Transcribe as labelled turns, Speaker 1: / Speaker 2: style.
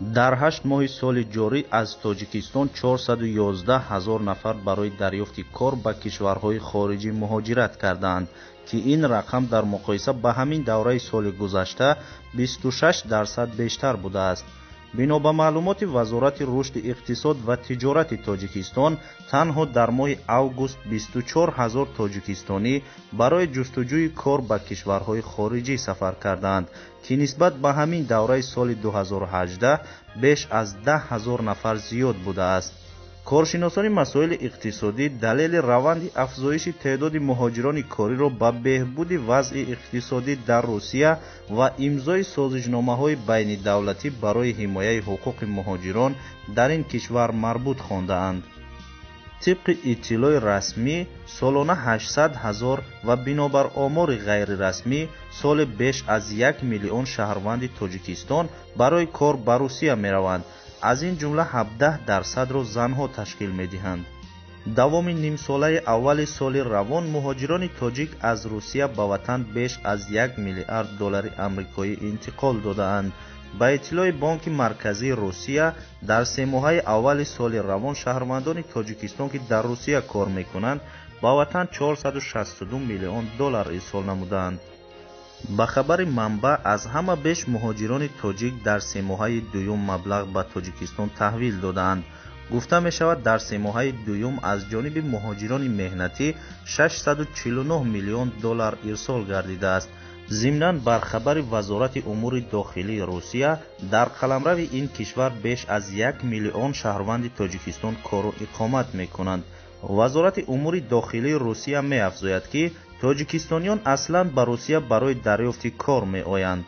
Speaker 1: дар 8 моҳи соли ҷорӣ аз тоҷикистон 411 000 нафар барои дарёфти кор ба кишварҳои хориҷӣ муҳоҷират карданд, ки ин рақам дар муқоиса ба ҳамин давраи соли гузашта 26% бештар будааст. бино ба маълумоти вазорати рушди иқтисод ва тиҷорати тоҷикистон, танҳо дар моҳи август 24 000 тоҷикистонӣ барои ҷустуҷӯи кор ба кишварҳои хориҷӣ сафар карданд, ки нисбат ба ҳамин давраи соли 2018 беш аз 10 000 нафар зиёд будааст. коршиносони масоили иқтисодӣ далели раванди афзоиши теъдоди муҳоҷирони кориро ба беҳбуди вазъи иқтисодӣ дар Русия ва имзои созишномаҳои байнидавлатӣ барои ҳимояи ҳуқуқи муҳоҷирон дар ин кишвар марбут хондаанд. тибқи иттилои расмӣ, солона 800 000 ва бинобар омори ғайрирасмӣ, соли беш аз 1 миллион шаҳрванди Тоҷикистон барои кор ба Русия мераванд. аз ин ҷумла 17% занҳо ташкил медиҳанд. давоми нимсолаи аввали соли равон муҳоҷирони тоҷик аз Русия ба ватан беш аз 1 миллиард доллари амрикоӣ интиқол додаанд. ба иттилои Бонки Марказии Русия, дар се моҳаи аввали соли равон шаҳрвандони Тоҷикистон, ки дар Русия кор мекунанд, ба ватан 462 миллион доллар ирсол намуданд. ба хабари манбаъ, аз ҳама беш муҳоҷирони тоҷик дар се моҳаи дуюм маблағ ба Тоҷикистон таҳвил доданд. гуфта мешавад, дар се моҳаи дуюм аз ҷониби муҳоҷирони меҳнатӣ 649 миллион доллар ирсол гардидааст. зимнан бар хабари вазорати умури дохилии Русия, дар қаламрави ин кишвар беш аз 1 миллион шаҳрванди Тоҷикистон кору иқомат мекунанд. вазорати умури дохилии Русия меафзояд, ки тоҷикистониён аслан ба Русия барои дарёфти кор меоянд.